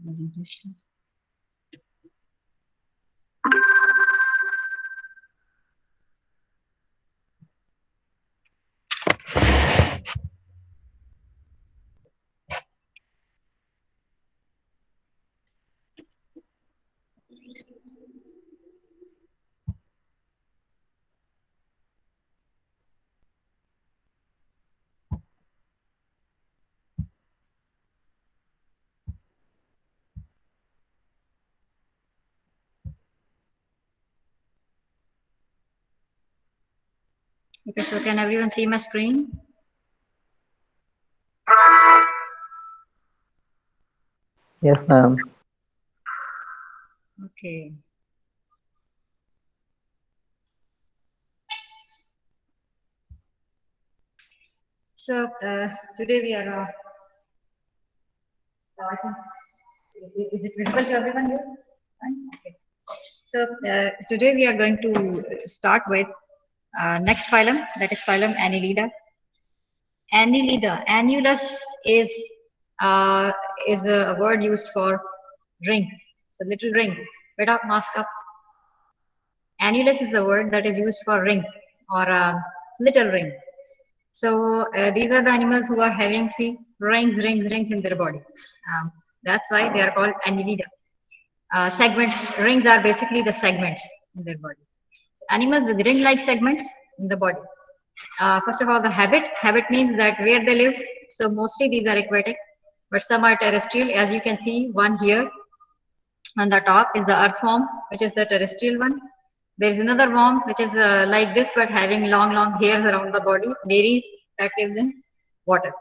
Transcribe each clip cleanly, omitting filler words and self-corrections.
presentation. Okay, so can everyone see my screen? Yes, ma'am. Okay. So today we are. I think, is it visible to everyone here? Fine? Okay. So today we are going to start with next phylum, that is phylum Annelida. Annelida, annulus uh, is a word used for ring. So little ring. Beta mask up. Annulus is the word that is used for ring or little ring. So these are the animals who are having, see, rings in their body. That's why they are called annelida. Segments, rings are basically the segments in their body. So animals with ring-like segments in the body. First of all, the habit means that where they live. So mostly these are aquatic, but some are terrestrial. As you can see, one here on the top is the earthworm, which is the terrestrial one. There is another worm which is like this, but having long hairs around the body. Nares, that lives in water.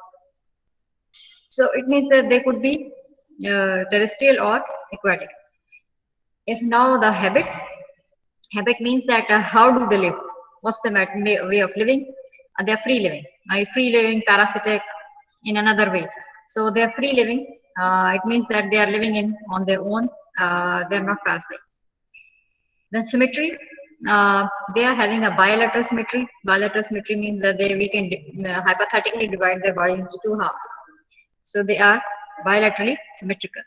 So it means that they could be terrestrial or aquatic. If now the habit means that how do they live? What's the way of living? They are free living. Free living, parasitic, in another way. So they are free living. It means that they are living in on their own. They are not parasites. Then symmetry. They are having a bilateral symmetry. Bilateral symmetry means that we can hypothetically divide their body into two halves. So they are bilaterally symmetrical.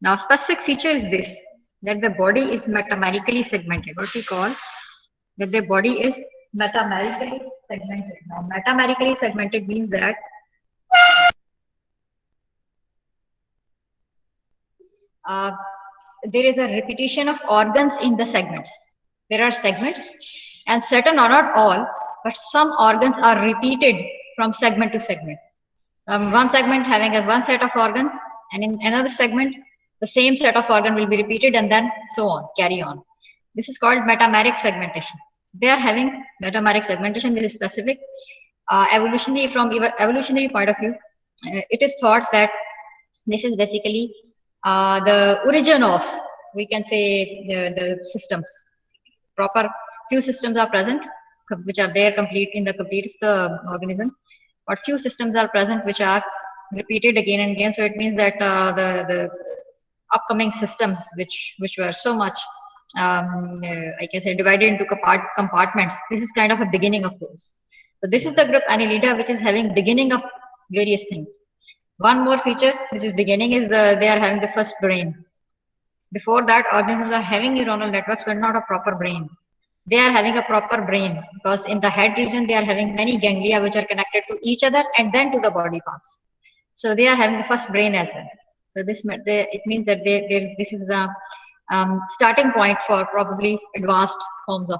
Now, specific feature is this, that the body is metamerically segmented. What we call that the body is metamerically segmented. Now, metamerically segmented means that there is a repetition of organs in the segments. There are segments, and certain or not all, but some organs are repeated from segment to segment. One segment having a one set of organs, and in another segment, the same set of organ will be repeated, and then so on, carry on. This is called metameric segmentation. They are having metameric segmentation. This is specific. Evolutionary, from evolutionary point of view, it is thought that this is basically the origin of, we can say, the systems. Proper few systems are present which are there complete in the complete of the organism, but few systems are present which are repeated again and again. So it means that the upcoming systems which were so much I can say divided into compartments. This is kind of a beginning of those. So this is the group Annelida, which is having beginning of various things. One more feature which is beginning is they are having the first brain. Before that, organisms are having neuronal networks but not a proper brain. They are having a proper brain because in the head region they are having many ganglia which are connected to each other and then to the body parts. So they are having the first brain as well. So it means that this is the starting point for probably advanced forms of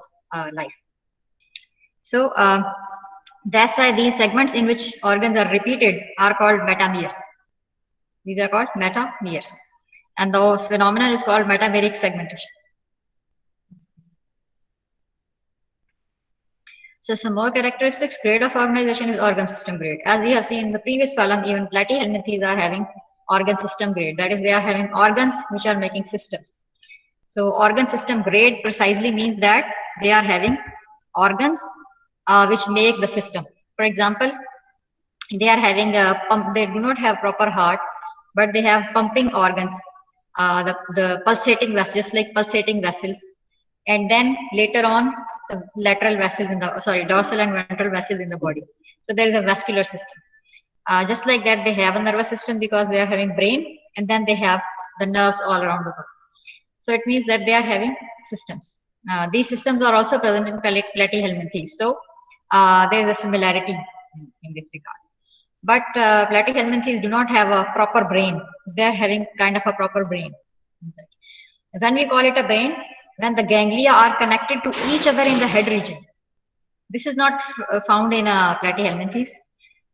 life. So that's why these segments in which organs are repeated are called metameres. These are called metameres. And the phenomenon is called metameric segmentation. So some more characteristics. Grade of organization is organ system grade. As we have seen in the previous column, even platyhelminthes are having organ system grade. That is, they are having organs which are making systems. So organ system grade precisely means that they are having organs which make the system. For example, they are having a pump. They do not have proper heart, but they have pumping organs, the pulsating vessels, just like pulsating vessels. And then later on, the lateral vessels in the, dorsal and ventral vessels in the body. So there is a vascular system. Just like that, they have a nervous system because they are having brain, and then they have the nerves all around the body. So it means that they are having systems. These systems are also present in platyhelminthes. So there is a similarity in this regard. But platyhelminthes do not have a proper brain. They are having kind of a proper brain. When we call it a brain, when the ganglia are connected to each other in the head region. This is not found in platyhelminthes,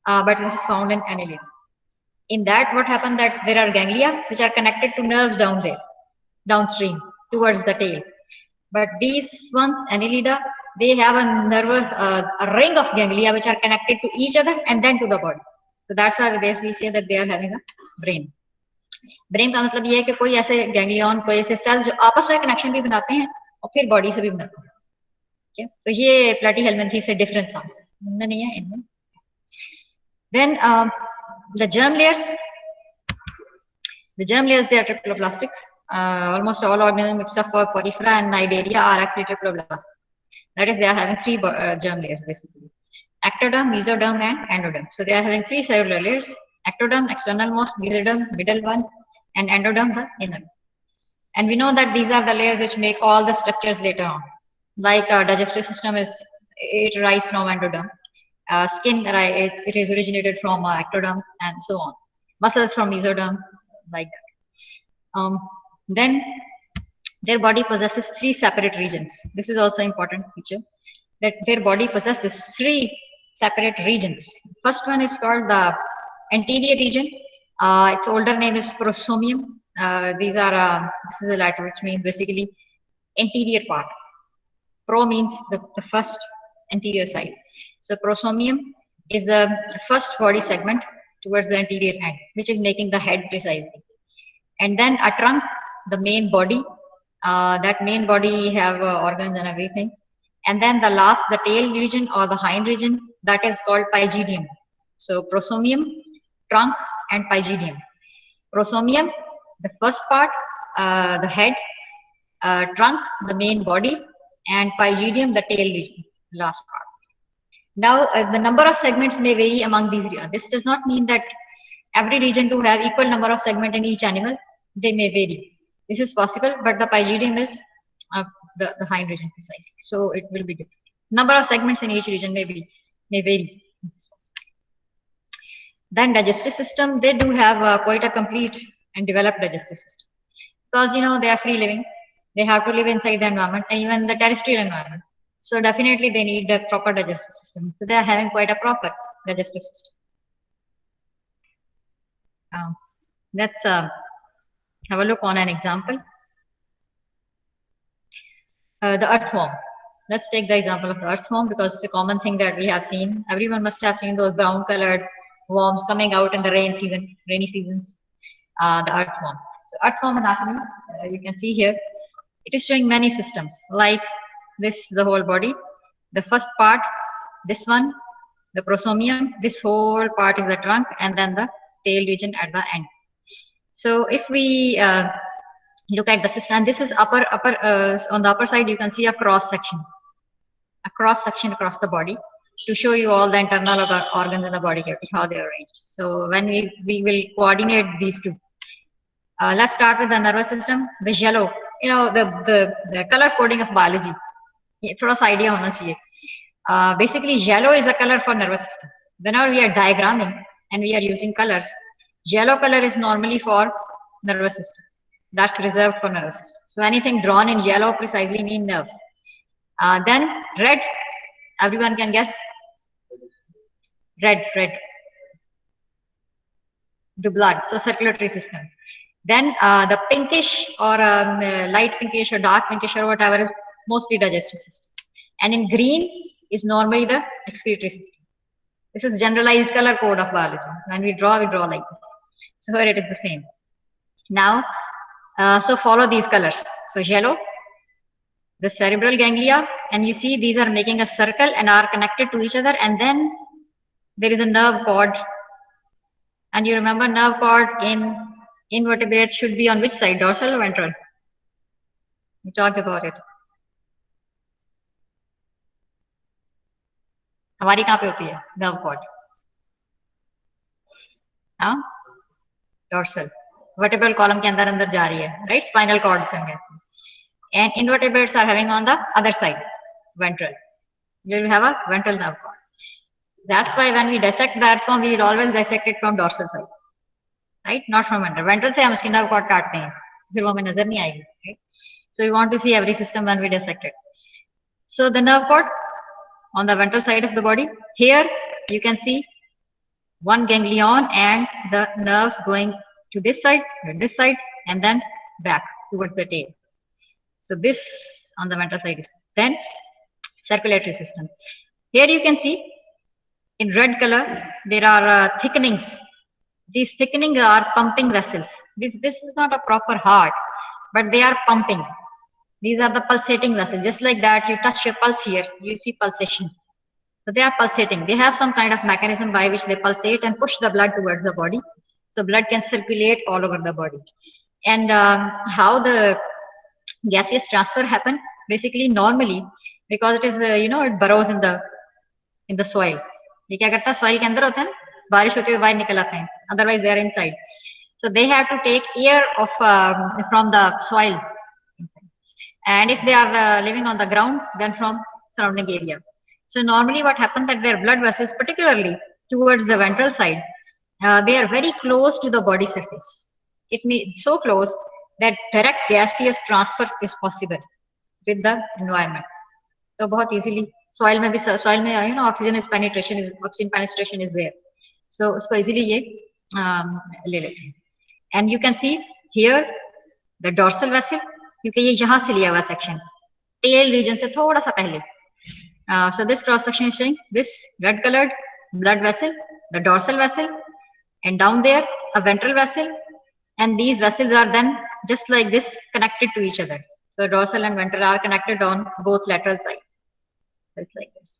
but this is found in Annelida. In that, what happened that there are ganglia which are connected to nerves down there, downstream, towards the tail. But these ones, Annelida, they have a nervous, a ring of ganglia which are connected to each other and then to the body. So that's why we say that they are having a brain. Brain का मतलब ये है कि कोई ऐसे ganglion कोई ऐसे sales जो आपस में कनेक्शन भी बनाते हैं और फिर बॉडी से भी बनाते हैं. Okay? तो ये platyhelminthes से डिफरेंस था, इनमें नहीं है, इनमें. Then the germ layers they are triploblastic. Almost all organisms except for Porifera and Cnidaria are actually triploblastic. That is, they are having three germ layers basically: ectoderm, mesoderm, and endoderm. So they are having three cellular layers: ectoderm, externalmost; mesoderm, middle one; and endoderm, the inner. And we know that these are the layers which make all the structures later on. Like digestive system it arises from endoderm. Skin, it is originated from ectoderm, and so on. Muscles from mesoderm, like that. Then their body possesses three separate regions. This is also important feature, that their body possesses three separate regions. First one is called the anterior region. Its older name is prosomium. This is a Latin, which means basically anterior part. Pro means the first anterior side. So prosomium is the first body segment towards the anterior end, which is making the head precisely. And then a trunk, the main body. That main body have organs and everything. And then the last, the tail region or the hind region, that is called pygidium. So prosomium, trunk, and pygidium. Prosomium, the first part, the head; trunk, the main body; and pygidium, the tail region, last part. Now, the number of segments may vary among these regions. This does not mean that every region to have equal number of segments in each animal. They may vary. This is possible, but the pygidium is the hind region precisely. So it will be different. Number of segments in each region may vary. Then digestive system, they do have quite a complete and developed digestive system, because they are free living. They have to live inside the environment, and even the terrestrial environment. So definitely they need a proper digestive system. So they are having quite a proper digestive system. Let's have a look on an example. The earthworm. Let's take the example of the earthworm, because it's a common thing that we have seen. Everyone must have seen those brown colored worms coming out in the rainy seasons. The earthworm. So earthworm anatomy, you can see here, it is showing many systems like this, the whole body. The first part, this one, the prosomium, this whole part is the trunk, and then the tail region at the end. So if we look at the system, this is upper on the upper side, you can see a cross section across the body to show you all the internal organs in the body cavity, how they are arranged. So when we will coordinate these two. Let's start with the nervous system. The yellow, the color coding of biology. थोड़ा सा idea होना चाहिए. Basically, yellow is a color for nervous system. Whenever we are diagramming and we are using colors, yellow color is normally for nervous system. That's reserved for nervous system. So anything drawn in yellow precisely means nerves. Then red, everyone can guess. Red. The blood, so circulatory system. Then the pinkish or light pinkish or dark pinkish or whatever is mostly digestive system. And in green is normally the excretory system. This is generalized color code of biology. When we draw like this. So here it is the same. Now, so follow these colors. So yellow, the cerebral ganglia, and you see these are making a circle and are connected to each other, and then there is a nerve cord. And you remember nerve cord in invertebrate should be on which side, dorsal or ventral? We talked about it. हमारी कहाँ पे होती है nerve cord? Dorsal. vertebral column के अंदर जा रही है, right? Spinal cord से हम कहते हैं. And invertebrates are having on the other side, ventral. You will have a ventral nerve cord. That's why when we dissect the earthworm, we will always dissect it from dorsal side, right? Not from ventral. Ventral से हम उसकी nerve cord काटते हैं, फिर वो हमें नजर नहीं आएगी, right? So we want to see every system when we dissect it. So the nerve cord on the ventral side of the body. Here you can see one ganglion and the nerves going to this side, and then back towards the tail. So this on the ventral side is then circulatory system. Here you can see in red color there are thickenings. These thickenings are pumping vessels. This is not a proper heart, but they are pumping. These are the pulsating vessels. Just like that, you touch your pulse here, you see pulsation. So they are pulsating. They have some kind of mechanism by which they pulsate and push the blood towards the body. So blood can circulate all over the body. And how the gaseous transfer happen? Basically, normally, because it is it burrows in the soil. ये क्या करता है? Soil के अंदर होता है ना, बारिश होती है बाहर निकल आते हैं. Otherwise, they are inside. So they have to take air of from the soil. And if they are living on the ground, then from surrounding area. So normally what happens that their blood vessels, particularly towards the ventral side, they are very close to the body surface. It means so close that direct gaseous transfer is possible with the environment. So बहुत easily soil में भी oxygen penetration is there. So उसको easily ये ले लेते हैं. And you can see here the dorsal vessel, क्योंकि ये यहाँ से लिया हुआ section, tail region से थोड़ा सा पहले. So this cross section is showing this red colored blood vessel, the dorsal vessel, and down there a ventral vessel, and these vessels are then just like this connected to each other. So dorsal and ventral are connected on both lateral sides. It's like this.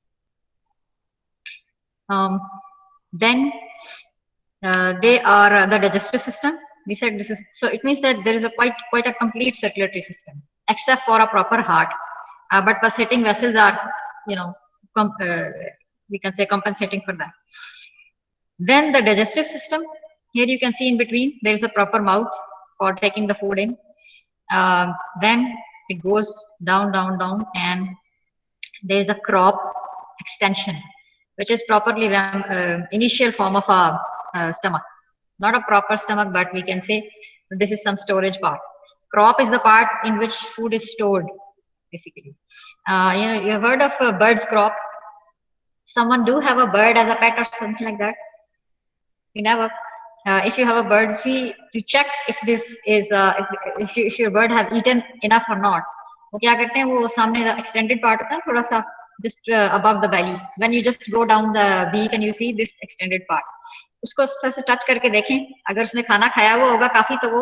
Then they are the digestive system. We said this is, so it means that there is a quite a complete circulatory system, except for a proper heart. But pulsating vessels are, we can say compensating for that. Then the digestive system. Here you can see in between there is a proper mouth for taking the food in. Then it goes down, and there is a crop extension, which is properly initial form of a stomach. Not a proper stomach, but we can say this is some storage part. Crop is the part in which food is stored, basically. You have heard of a bird's crop? Someone do have a bird as a pet or something like that? You never. If you have a bird, see to check if this is if your bird have eaten enough or not. वो क्या करते हैं? वो सामने the extended part होता है थोड़ा सा just above the belly. When you just go down the beak and you see this extended part, उसको से टच करके देखें. अगर उसने खाना खाया हुआ होगा काफी तो वो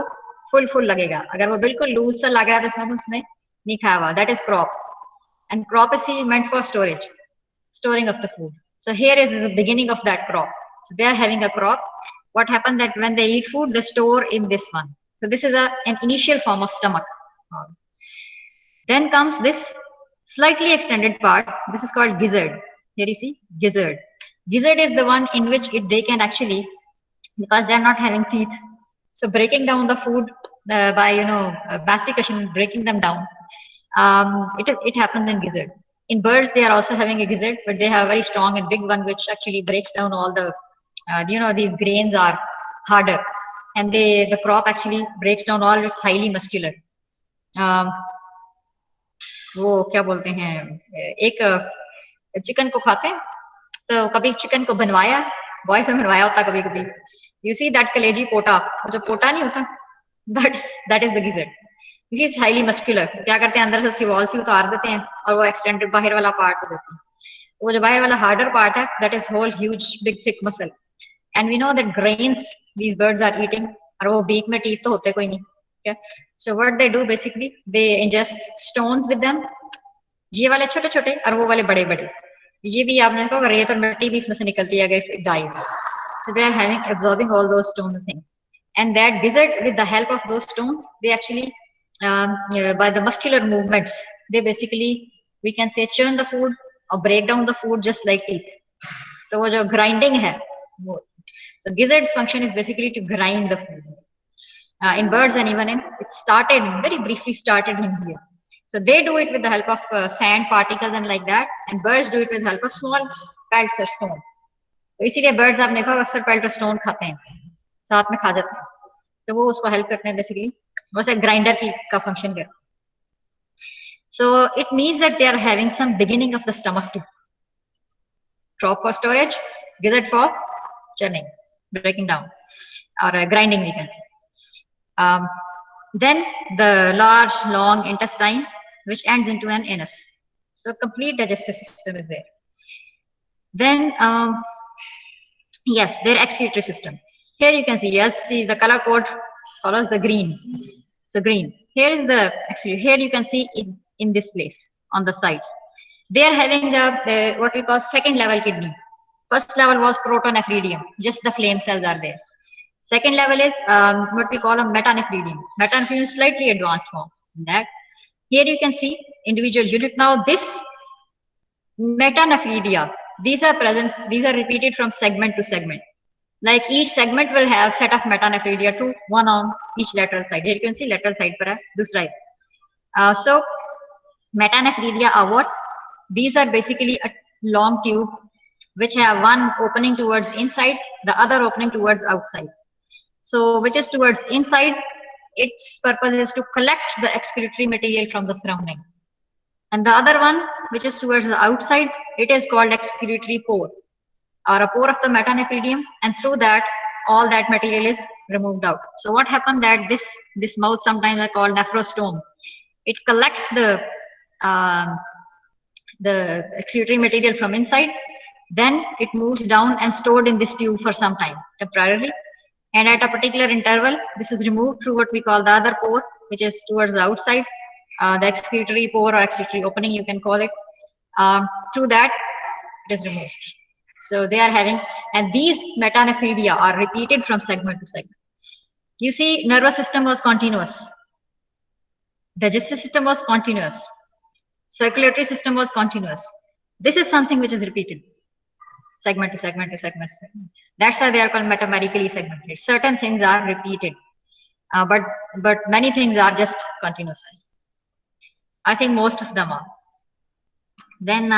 फुल लगेगा. अगर वो बिल्कुल लूज सा लग रहा है तो उसने नहीं खाया हुआ. That is crop. And crop is meant for storage, storing of the food. So here is the beginning of that crop. So they are having a crop. What happens that when they eat food, they store in this one. So this is an initial form of stomach. Then comes this slightly extended part. This is called gizzard. Here you see gizzard. Gizzard is the one in which they can actually, because they are not having teeth, so breaking down the food by mastication, breaking them down. It happens in gizzard. In birds, they are also having a gizzard, but they have a very strong and big one, which actually breaks down all the, these grains are harder, and the crop actually breaks down all. It's highly muscular. वो क्या बोलते हैं, एक chicken को खाते हैं तो कभी चिकन को बनवाया, बॉय से बनवाया होता कभी कभी. You see that कलेजी पोटा, जो पोटा नहीं होता, that is the gizzard. It is highly muscular. क्या करते हैं, अंदर से उसकी वॉल से उतार देते हैं और वो एक्सटेंडेड बाहर वाला पार्ट हो देते हैं. वो जो बाहर वाला हार्डर पार्ट है, that is whole huge big thick muscle. And we know that grains these birds are eating, और वो बीक में टीथ तो होते कोई नहीं. Okay? So what they do basically, they ingest stones with them. ये वाले छोटे छोटे और वो वाले बड़े बड़े. ये भी आपने देखा रेत और मिट्टी भी इसमें से निकलती है अगर it dies. So they are absorbing all those stones and things. And that gizzard, with the help of those stones, they actually by the muscular movements, they basically, we can say, churn the food or break down the food just like teeth. So वो जो grinding है, so gizzard's function is basically to grind the food. in birds and even in, it started, very briefly started in here. So they do it with the help of sand particles and like that, and birds do it with the help of small pelts or stones. तो इसीलिए birds आप देखो अक्सर pelt और stone खाते हैं, साथ में खा जाते हैं, तो वो उसको help करते हैं basically, वैसे grinder की का function करते हैं. So it means that they are having some beginning of the stomach too. Crop for storage, gizzard for churning, breaking down, or grinding we can say. Then the large, long intestine, which ends into an anus. So complete digestive system is there. Then, yes, their excretory system. Here you can see, yes, see the color code follows the green. So green. Here is the excretory. Here you can see in this place on the sides. They are having the what we call second level kidney. First level was protonephridium, just the flame cells are there. Second level is what we call a metanephridium. Metanephridium is slightly advanced form. That here you can see individual unit. Now this metanephridia, these are present. These are repeated from segment to segment. Like each segment will have set of metanephridia to one on each lateral side. Here you can see lateral side पर है, दूसरा है. So metanephridia are what? These are basically a long tube which have one opening towards inside, the other opening towards outside. So which is towards inside, its purpose is to collect the excretory material from the surrounding. And the other one, which is towards the outside, it is called excretory pore, or a pore of the metanephridium, and through that, all that material is removed out. So what happened that this mouth sometimes are called nephrostome. It collects the excretory material from inside, then it moves down and stored in this tube for some time temporarily, and at a particular interval this is removed through what we call the other pore, which is towards the outside, the excretory pore or excretory opening you can call it. Through that it is removed. So they are having, and these metanephridia are repeated from segment to segment. You see, nervous system was continuous, digestive system was continuous, circulatory system was continuous. This is something which is repeated segment to segment to segment to segment. That's why they are called metamerically segmented. Certain things are repeated, but many things are just continuous. I think most of them are. Then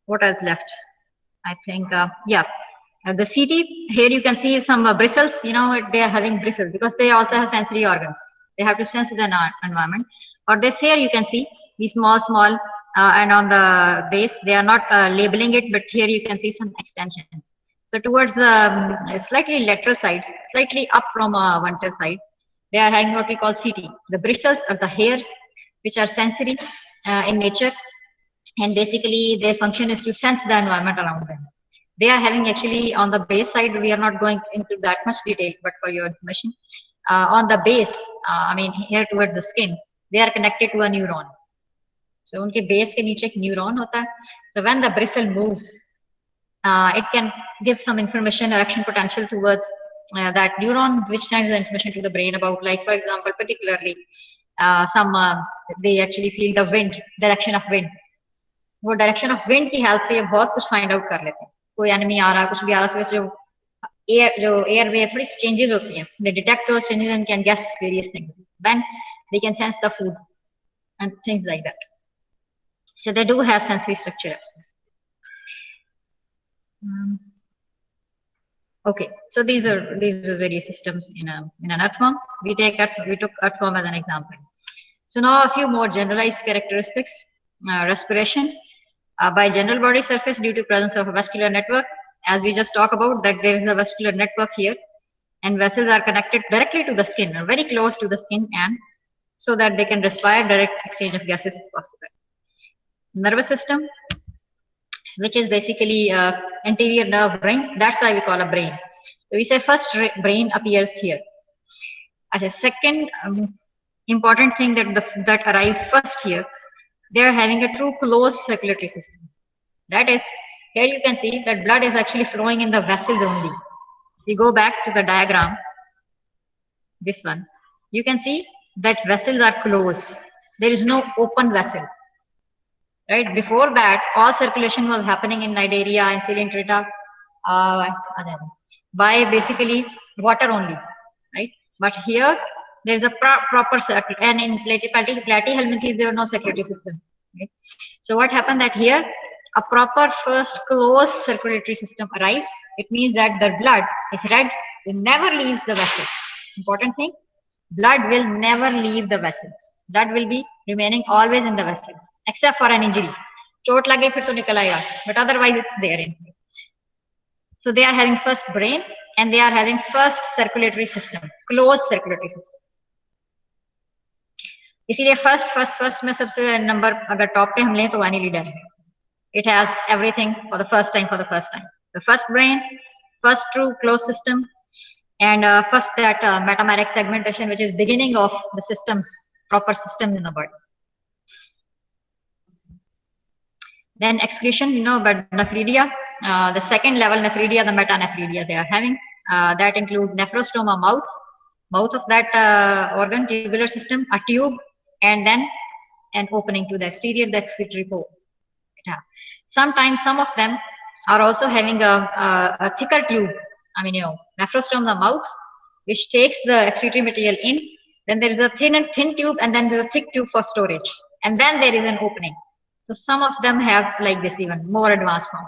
what else left? I think yeah, the CT. Here you can see some bristles. You know, they are having bristles because they also have sensory organs. They have to sense the environment. Or this here you can see these small and on the base they are not labeling it, but here you can see some extensions. So towards the slightly lateral sides, slightly up from ventral side, they are having what we call CT. The bristles are the hairs which are sensory in nature, and basically their function is to sense the environment around them. They are having actually on the base side, we are not going into that much detail, but for your information, on the base, I mean here towards the skin, they are connected to a neuron. So उनके base के नीचे एक neuron होता है. So when the bristle moves, it can give some information or action potential towards that neuron, which sends the information to the brain about, like for example, particularly they actually feel the wind, direction of wind. वो direction of wind की help से ये बहुत कुछ find out कर लेते हैं. कोई एनिमी आ रहा, कुछ भी आ रहा, जो एयर वे थोड़ी चेंजेस होती हैं, they detect those changes and can guess various things. Then they can sense the food and things like that. So they do have sensory structure as well. Okay, so these are various systems in an earthworm. We took earthworm as an example. So now a few more generalized characteristics. Respiration. By general body surface due to presence of a vascular network, as we just talked about, that there is a vascular network here, and vessels are connected directly to the skin, or very close to the skin, and so that they can respire, direct exchange of gases is possible. Nervous system, which is basically anterior nerve brain. That's why we call a brain. So we say first brain appears here. As a second important thing that arrived first here, they are having a true closed circulatory system. That is, here you can see that blood is actually flowing in the vessels only. We go back to the diagram, this one. You can see that vessels are closed. There is no open vessel. Right? Before that, all circulation was happening in Nidaria and Coelenterata by basically water only, right? But here there is a proper circle, and in platyhelminthes there was no circulatory system. Right? So what happened that here a proper first closed circulatory system arrives. It means that the blood is red, it never leaves the vessels. Important thing, blood will never leave the vessels. Blood will be remaining always in the vessels, except for an injury. Chot lage phir to nikal aayega, but otherwise it's there inside. So they are having first brain and they are having first circulatory system, closed circulatory system. इसीलिए first में सबसे number अगर top पे हम लें तो Annelida है. It has everything for the first time. The first brain, first true closed system, and first that metameric segmentation, which is beginning of the systems, proper systems in the body. Then excretion, but nephridia, the second level nephridia, the metanephridia they are having, that include nephrostoma, mouth of that organ, tubular system, a tube, and then an opening to the exterior, the excretory pore. Yeah. Sometimes some of them are also having a thicker tube. I mean, nephrostoma, the mouth, which takes the excretory material in. Then there is a thin tube, and then there is a thick tube for storage. And then there is an opening. So some of them have like this, even more advanced form.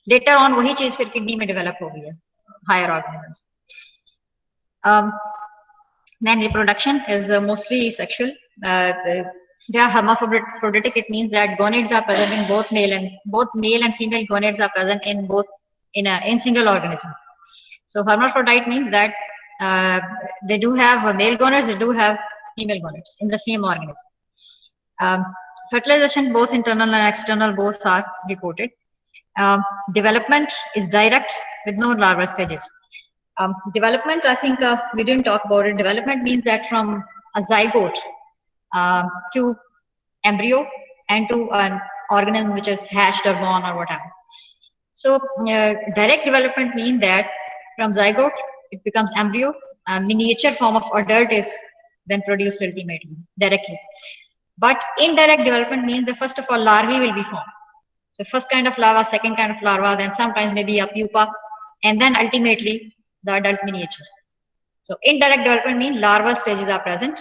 Later on, वही चीज फिर kidney में develop हो गई है, higher organisms. Then reproduction is mostly sexual. They are hermaphroditic. It means that gonads are present in both male and female gonads are present in both in single organism. So hermaphrodite means that they do have male gonads, they do have female gonads in the same organism. Fertilization, both internal and external, both are reported. Development is direct with no larval stages. Development, I think we didn't talk about it. Development means that from a zygote to embryo and to an organism which is hatched or born or whatever. So direct development means that from zygote it becomes embryo. A miniature form of adult is then produced ultimately directly. But indirect development means that first of all larvae will be formed. So first kind of larva, second kind of larva, then sometimes maybe a pupa, and then ultimately the adult miniature. So indirect development means larval stages are present.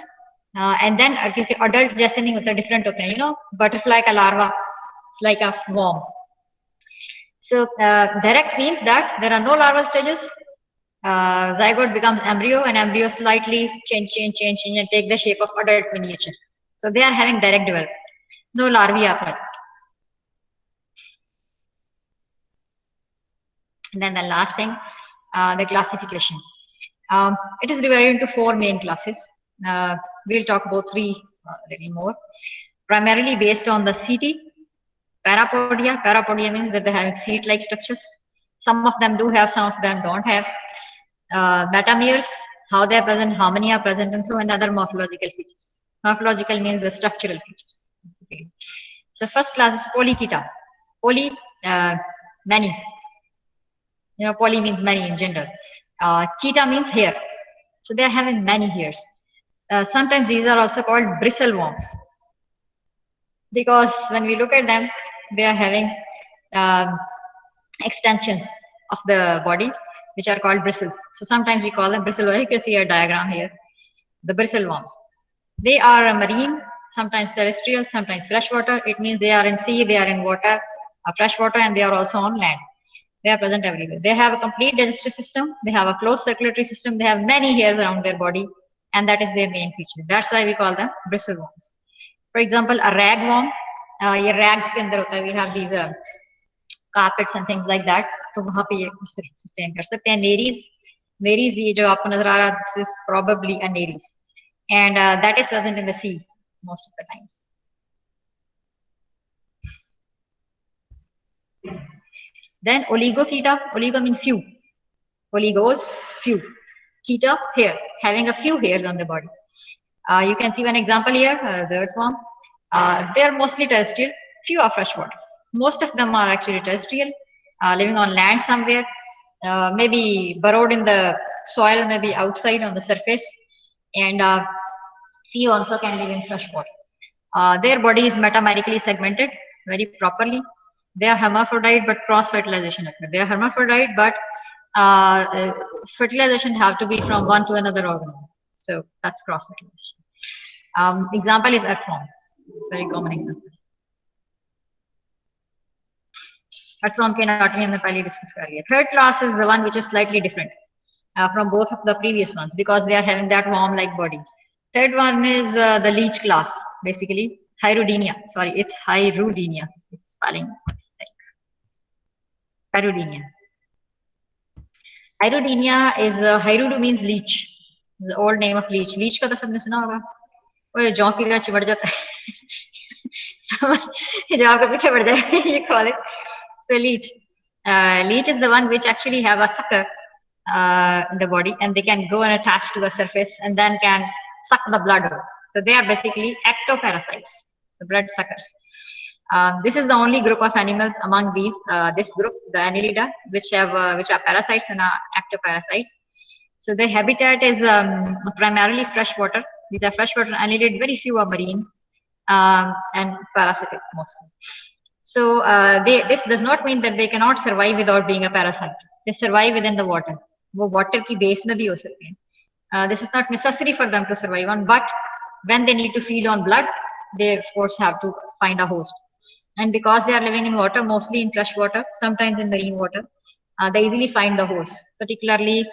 And then adult जैसे नहीं होता, different होते हैं, butterfly का larva, it's like a worm. So direct means that there are no larval stages. Zygote becomes embryo, and embryo slightly change and take the shape of adult miniature. So they are having direct development. No larvae are present. And then the last thing, the classification. It is divided into 4 main classes. We'll talk about 3 a little more. Primarily based on the CT. Parapodia. Parapodia means that they have feet-like structures. Some of them do have, some of them don't have. Metameres, how they are present, how many are present, and so other morphological features. Morphological means the structural features. Okay. So first class is Polychaeta. Poly, many. Poly means many in general. Chaeta means hair. So they are having many hairs. Sometimes these are also called bristle worms, because when we look at them, they are having extensions of the body which are called bristles. So sometimes we call them bristle worms. You can see a diagram here. The bristle worms. They are marine, sometimes terrestrial, sometimes freshwater. It means they are in sea, they are in water, freshwater, and they are also on land. They are present everywhere. They have a complete digestive system. They have a closed circulatory system. They have many hairs around their body, and that is their main feature. That's why we call them bristle worms. For example, a ragworm. ये rags के अंदर होता है. We have these carpets and things like that. तो वहाँ पे ये sustain कर सकते हैं. Nares ये जो आपको नजर आ रहा है, this is probably a nares, and that is present in the sea most of the times. Then oligochaeta. Oligo means few. Oligos, few. Chaeta, hair, having a few hairs on the body. You can see one example here, the earthworm. They are mostly terrestrial, few are freshwater. Most of them are actually terrestrial, living on land somewhere, maybe burrowed in the soil, maybe outside on the surface, and few also can live in freshwater. Their body is metamerically segmented very properly. They are hermaphrodite, but cross-fertilization occurs. They are hermaphrodite, but fertilization have to be from one to another organism. So that's cross fertilization. Example is earthworm. It's a very common example. Earthworm की anatomy हमने पहले discuss कर लिया. Third class is the one which is slightly different from both of the previous ones because they are having that worm-like body. Third one is the leech class, basically Hyrudenia. Sorry, it's Hyrudenia. It's spelling mistake. Hyrudenia. Hyrudenia is Hyrudu means leech. The old name of leech. Leech का तो सबने सुना होगा. वो जौ की तरह चिमड़ जाता है. जौ के पीछे बढ़ जाए. You call it. So leech. Leech is the one which actually have a sucker in the body, and they can go and attach to the surface and then can suck the blood. So they are basically ectoparasites, the blood suckers. This is the only group of animals among these. This group, the Annelida, which are parasites and are ectoparasites. So their habitat is primarily freshwater. These are freshwater annelid. Very few are marine and parasitic mostly. So this does not mean that they cannot survive without being a parasite. They survive within the water. वो water की base में भी हो सकते हैं. This is not necessary for them to survive on, but when they need to feed on blood, they of course have to find a host. And because they are living in water, mostly in fresh water, sometimes in marine water, they easily find the host. Particularly,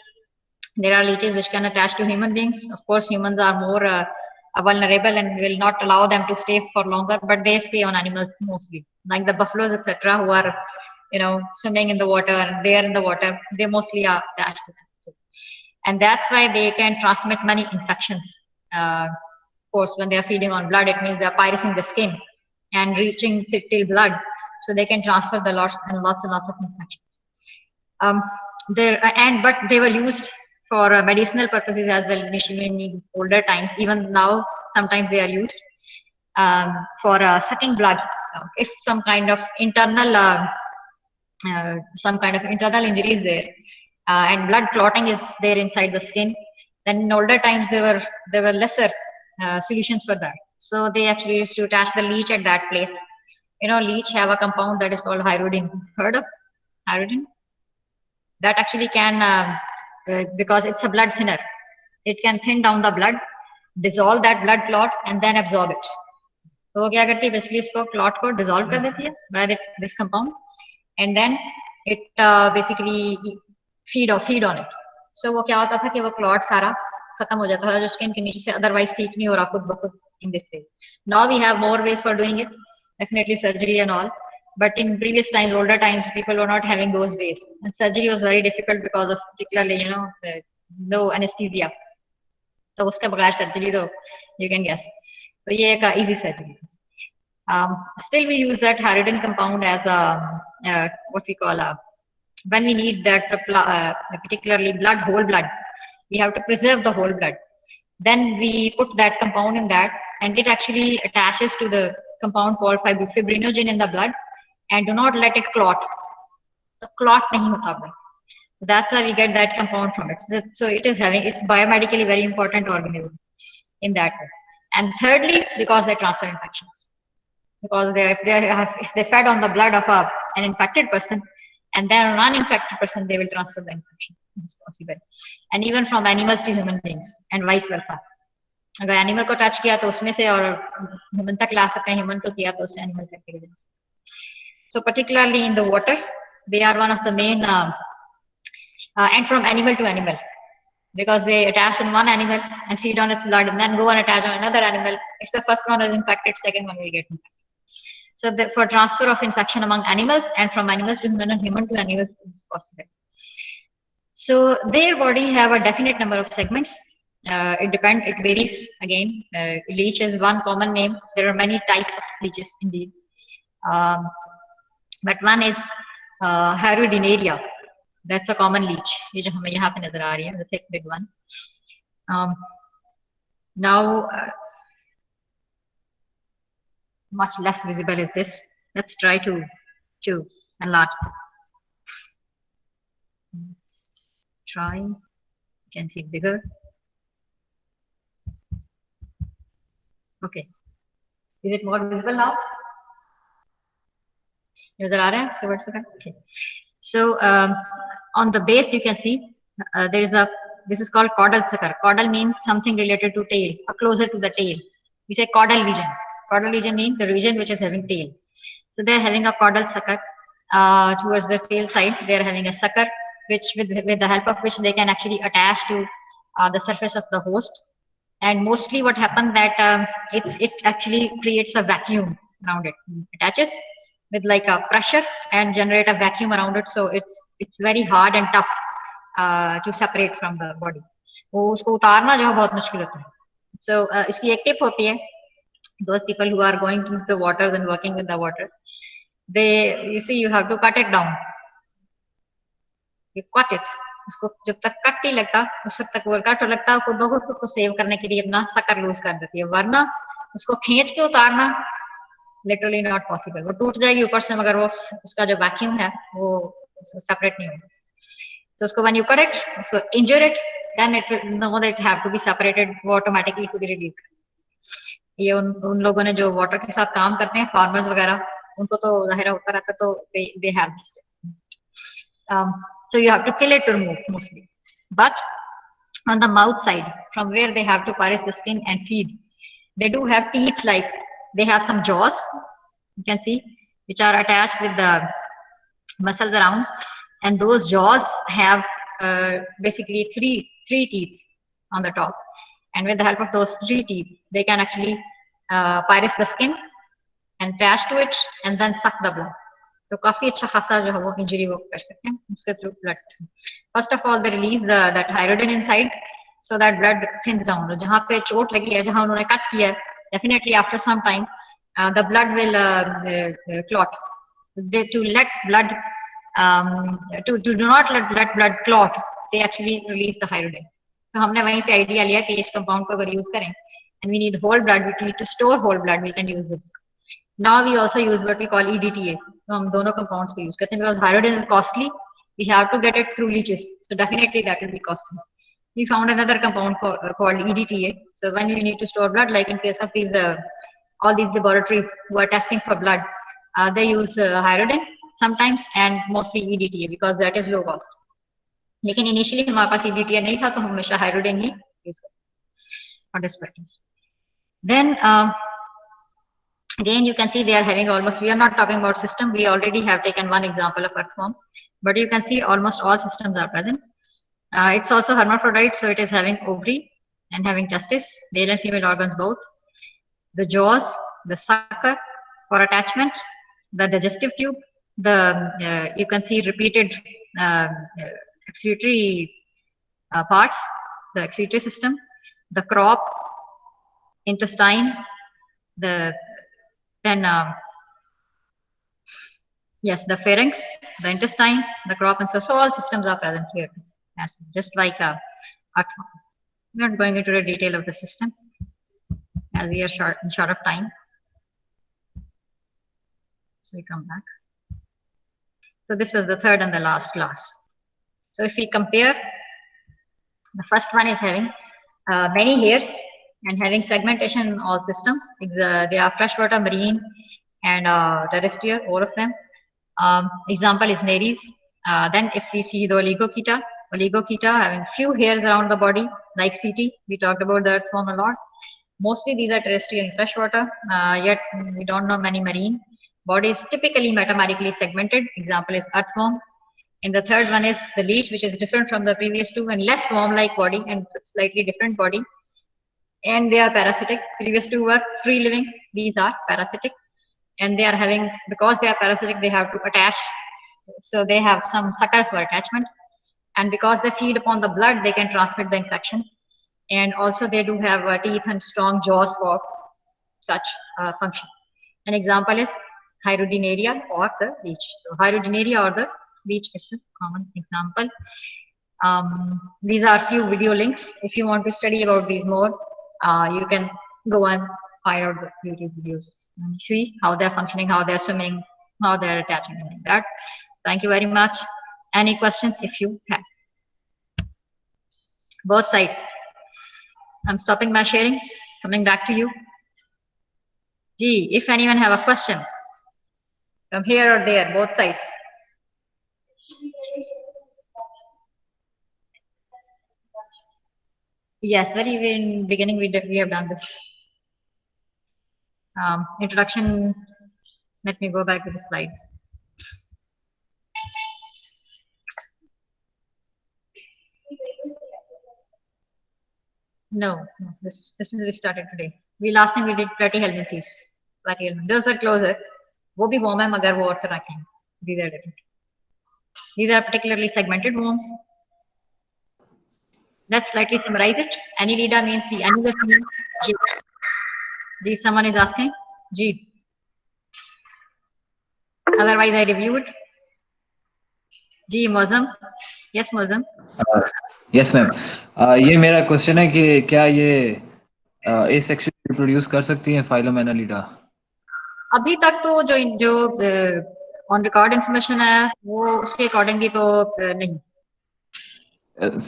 there are leeches which can attach to human beings. Of course, humans are more vulnerable and will not allow them to stay for longer, but they stay on animals mostly, like the buffaloes, etc., who are, swimming in the water and they are in the water. They mostly are attached to them, and that's why they can transmit many infections. Of course, when they are feeding on blood, it means they are pyrusing the skin and reaching till blood, so they can transfer the lots and lots of infections. But they were used for medicinal purposes as well initially in older times. Even now, sometimes they are used for sucking blood. If some kind of internal injury is there and blood clotting is there inside the skin, then in older times there were lesser solutions for that. So they actually used to attach the leech at that place. Leech have a compound that is called hyrudin. Heard of hyrudin? That actually can, because it's a blood thinner, it can thin down the blood, dissolve that blood clot, and then absorb it. तो वो क्या करती है? Basically उसको clot को dissolve कर देती है by this compound, and then it basically feed on it. So वो क्या होता था कि वो clot सारा खत्म हो जाता था जो skin के नीचे से otherwise ठीक नहीं हो रहा खुद ब खुद in this way. Now we have more ways for doing it, definitely surgery and all. But in previous times, older times, people were not having those ways, and surgery was very difficult because of particularly, no anesthesia. So उसके बगैर surgery तो you can guess. So ये एक easy surgery. Still we use that hyaridin compound as what we call when we need that particularly whole blood, we have to preserve the whole blood. Then we put that compound in that, and it actually attaches to the compound called fibrinogen in the blood, and do not let it clot. So clot nahi hota hai. That's why we get that compound from it. So it's biomedically very important organism in that way. And thirdly, because they transfer infections. Because if they fed on the blood of an infected person, and then a non-infected person, they will transfer the infection. It's possible. And even from animals to human beings, and vice versa. अगर animal को touch किया तो उसमें से और human तक ला सकते हैं, ह्यूमन को किया तो उससे एनिमल तक ले सकते हैं. So particularly in the waters, they are one of the main and from animal to animal, because they attach on one animal and feed on its blood and then go and attach on another animal. If the first one is infected, second one will get infected. So for transfer of infection among animals and from animals to human and human to animals is possible. So their body have a definite number of segments. It varies again. Leech is one common name. There are many types of leeches indeed. But one is Hyrudinaria. That's a common leech. ये जो हमें यहाँ पे नजर आ रही है, the thick big one. Now, much less visible is this. Let's try to enlarge. Let's try. You can see it bigger. Okay. Is it more visible now? नजर आ रहा है? Okay. So on the base you can see there is a, this is called caudal sucker. Caudal means something related to tail, or closer to the tail. We say caudal region. Caudal region means the region which is having tail. So they are having a caudal sucker towards the tail side. They are having a sucker which with the help of which they can actually attach to the surface of the host. And mostly what happens that it actually creates a vacuum around it. It attaches with like a pressure and generate a vacuum around it. So it's very hard and tough to separate from the body. वो उसको उतारना जो है बहुत मुश्किल होता है. So इसकी एक टिप होती है. Those people who are going to the waters and working with the waters, you see, you have to cut it down. You cut it. उसको जब तक कट नहीं लगता उस वक्त तक वो कट लगता है. खुद ब खुद को सेव करने के लिए अपना सकर लूज कर देती है, वरना उसको खींच के उतारना लिटरली नॉट पॉसिबल. वो टूट जाएगी ऊपर से, मगर वो उसका जो वैक्यूम है वो सेपरेट नहीं होगा. तो उसको when you cut it, उसको injure it, then it will know that it have to be separated. वो ऑटोमेटिकली खुद ही रिलीज. ये उन लोगों ने जो वाटर के साथ काम करते हैं, फार्मर्स वगैरह, उनको तो जाहिर होता रहता, तो they have this. So you have to kill it to remove mostly. But on the mouth side, from where they have to pierce the skin and feed, they do have teeth, like they have some jaws, you can see, which are attached with the muscles around, and those jaws have basically three teeth on the top, and with the help of those three teeth they can actually pierce the skin and attach to it and then suck the blood. तो काफी अच्छा खासा जो है वो injury वो कर सकते हैं उसके थ्रू ब्लड से. First of all they release that hydrogen inside so that blood thins down. जहां पे चोट लगी है, जहां उन्होंने कट किया है, definitely after some time the blood will clot. To let blood to do not let blood clot, they actually release the hydrogen. तो हमने वहीं से आइडिया लिया कि इस कंपाउंड को अगर यूज करें, and we need whole blood, we need to store whole blood, we can use this. Now we also use what we call EDTA. तो हम दोनों compounds को use करते हैं, because hydrogen is costly. We have to get it through leaches, so definitely that will be costly. We found another compound called EDTA. So when you need to store blood, like in case of these all these laboratories who are testing for blood, they use hydrogen sometimes and mostly EDTA because that is low cost. लेकिन initially हमारे पास EDTA नहीं था, तो हम हमेशा hydrogen ही use करते for this purpose. Then again you can see they are having almost, we are not talking about system, we already have taken one example of earthworm, but you can see almost all systems are present. It's also hermaphrodite, so it is having ovary and having testis, male and female organs both, the jaws, the sucker for attachment, the digestive tube, the you can see repeated excretory parts, the excretory system, the crop, intestine, the then yes, the pharynx, the intestine, the crop, and so all systems are present here, as just like a earthworm. We are not going into the detail of the system as we are short of time. So we come back. So this was the third and the last class. So if we compare, the first one is having many hairs and having segmentation in all systems. They are freshwater, marine, and terrestrial, all of them. Example is Nereis. Then if we see the Oligochaeta having few hairs around the body, like CT. We talked about the earthworm a lot. Mostly these are terrestrial and freshwater, yet we don't know many marine. Body is typically metamerically segmented. Example is earthworm. And the third one is the leech, which is different from the previous two and less worm-like body and slightly different body. And they are parasitic. Previous two were free living. These are parasitic. And they are having, because they are parasitic, they have to attach. So they have some suckers for attachment. And because they feed upon the blood, they can transmit the infection. And also they do have teeth and strong jaws for such function. An example is Hydrodinaria or the leech. So Hydrodinaria or the leech is a common example. These are few video links. If you want to study about these more, you can go and find out the YouTube videos and see how they're functioning, how they're swimming, how they're attaching, and like that. Thank you very much. Any questions if you have? Both sides. I'm stopping my sharing, coming back to you. Gee, if anyone have a question, from here or there, both sides. Yes, very in beginning we have done this. Introduction. Let me go back to the slides. No, this is we started today. We last time we did platyhelminth piece. Platyhelminth. Those are closer. वो भी worm है मगर वो और तरह के हैं. These are different. These are particularly segmented worms. Let's slightly summarize it. Annelida means the annulus means G. G, someone is asking. G. Otherwise, I review it. G, Mozam. Yes, Mozam. Yes ma'am ये मेरा question है कि क्या ये A section reproduce कर सकती हैं phylum Annelida? अभी तक तो जो ऑन रिकॉर्ड इंफॉर्मेशन है वो उसके अकॉर्डिंगली तो नहीं.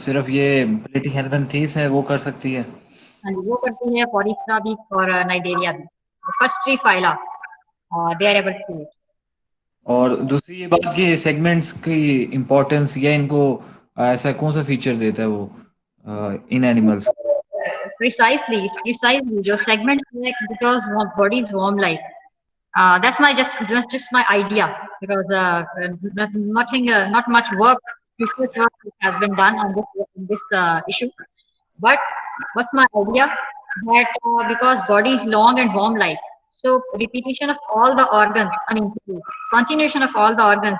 सिर्फ ये प्लेटीहेल्मिन्थीस है वो कर सकती है? हाँ जी, वो करती है पॉलीफ्रा भी और नाइडेरिया भी. First 3 phyla they are able to. और दूसरी ये बात कि सेगमेंट्स की इम्पोर्टेंस या इनको ऐसा कौन सा फीचर देता है वो इन एनिमल्स? Precisely जो segment है because body is worm like. That's just my idea because not much research work has been done on this issue. But what's my idea? That because body is long and worm like, so repetition of all the organs, continuation of all the organs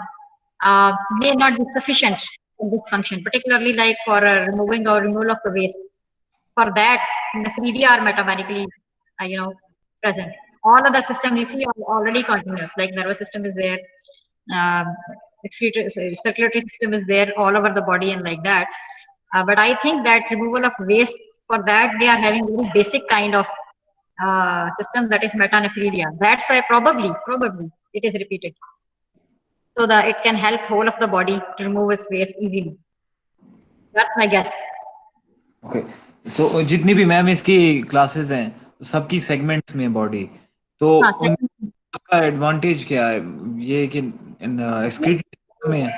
may not be sufficient in this function, particularly like for removing or removal of the waste. For that, nephridia are metabolically, present. All other systems you see are already continuous, like nervous system is there, circulatory system is there all over the body and like that. But I think that removal of waste, for that they are having very basic kind of system, that is metanephridia. That's why probably it is repeated, so that it can help whole of the body to remove its waste easily. That's my guess. Okay, तो जितनी भी ma'am इसकी classes हैं सबकी segments में body, तो उसका advantage क्या है ये कि एक्सक्रीटरी में है?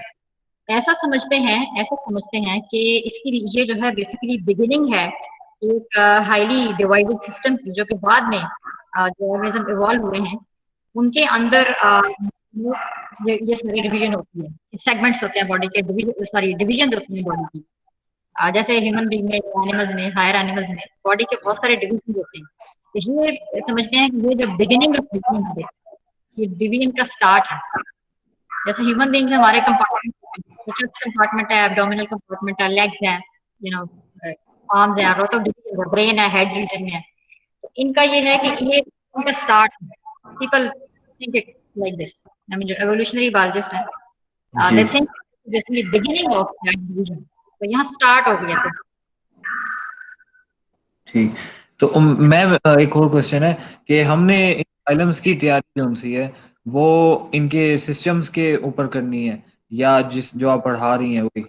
ऐसा समझते हैं कि इसकी ये जो है बेसिकली बिगिनिंग है एक हाईली डिवाइडेड सिस्टम की, जो कि बाद में जो ऑर्गेनिज्म इवॉल्व हुए हैं उनके अंदर ये सारी डिवीजन होती है, सेगमेंट्स होते हैं बॉडी के, डिवीजन होती है बॉडी की. जैसे ह्यूमन बीइंग में, एनिमल्स में, हायर एनिमल्स में बॉडी के बहुत सारे डिवीजन होते हैं. तो ये समझते हैं कि ये जो बिगिनिंग ऑफ डिवीजन है, ये डिवीजन का स्टार्ट है. जैसे ह्यूमन बीइंग्स हमारे कंपार्टमेंट है, एब्डोमिनल कंपार्टमेंट है, लेग्स हैं, आर्म्स हैं, रोटो डिवीजन है, ब्रेन है, हेड रीजन में है. तो इनका ये है कि ये इनका स्टार्ट है. People think it like this. I mean जो एवोल्यूशनरी बायोलॉजिस्ट हैं, they think this is beginning of that division. तो यहाँ स्टार्ट हो गया. ठीक, तो मैम एक और क्वेश्चन है कि हमने फाइलम्स की तैयारी जो सी है वो इनके सिस्टम्स के ऊपर करनी है या जो आप पढ़ा रही हैं वही?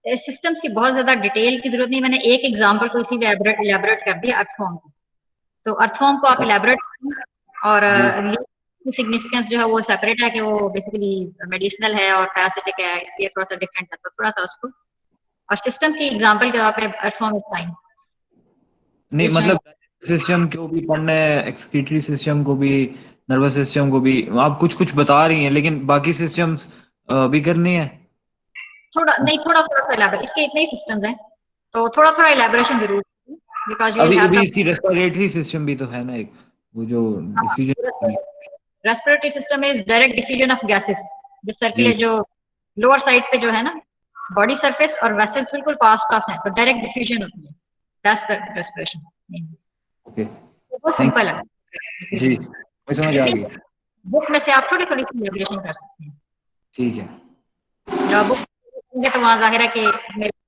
सिस्टम्स की बहुत ज्यादा डिटेल की जरूरत नहीं. मैंने एक एग्जांपल को इसी इलेबोरेट कर दिया, अर्थफॉर्म को. तो अर्थफॉर्म को आप इलेबोरेट और सिग्निफिकेंस जो है वो सेपरेट है कि वो बेसिकली मेडिसिनल है और पैरासिटिक है, इसलिए थोड़ा सा डिफरेंट है. तो थोड़ा सा उसको, और सिस्टम की एग्जांपल के तौर पे अर्थफॉर्म इज फाइन. नहीं मतलब सिस्टम को भी पढ़ना है, एक्सक्रीटरी सिस्टम को भी, नर्वस सिस्टम को भी. आप कुछ बता रही हैं लेकिन बाकी सिस्टम्स भी करनी है? थोड़ा सा इलेबोरेट, इसके इतने ही सिस्टम्स हैं तो थोड़ा इलेबोरेशन जरूर, बिकॉज़ यू हैव अभी इसकी रेस्पिरेटरी सिस्टम भी तो है ना एक, वो जो diffusion. Respiratory system is direct diffusion of gases, जो सर्कुलेट, जो लोअर साइड पे जो है ना बॉडी सरफेस और वेसल्स बिल्कुल पास है, तो डायरेक्ट डिफ्यूजन होती है. That's the respiration. ओके, बहुत सिंपल है जी, मुझे समझ आ गई. बुक में से आप थोड़ी सी इलेबोरेशन कर सकते हैं. ठीक है, जब बुक तो वहाँ जाहिर है कि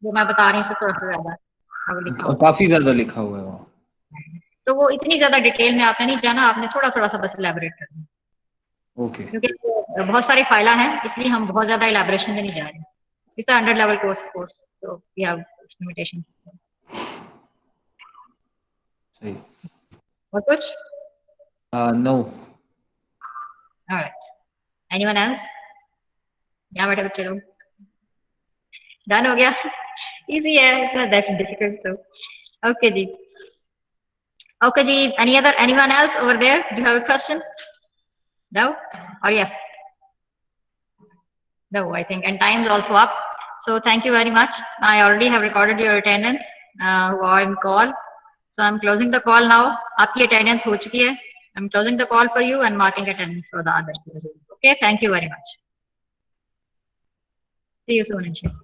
जो मैं बता रही हूँ उससे थोड़ा सा ज्यादा काफी ज्यादा लिखा हुआ है वहाँ. तो वो इतनी ज्यादा डिटेल में आपने नहीं जाना, आपने थोड़ा सा बस इलेबोरेट करना. ओके, क्योंकि बहुत सारी फाइला हैं, इसलिए हम बहुत ज्यादा इलेबोरेशन में नहीं जा रहे. It's under level course, so we have limitations. सही. और कुछ? नो. Alright, anyone else? यहाँ बैठे बच्चे लोग, डन हो गया? Easy है, it's not that difficult. So, okay ji. Okay ji. Anyone else over there? Do you have a question? No? Or yes? No, I think. And time's also up. So thank you very much. I already have recorded your attendance who are in call. So I'm closing the call now. आपकी attendance हो चुकी है. I'm closing the call for you and marking attendance for the others. Okay, thank you very much. See you soon, inshallah.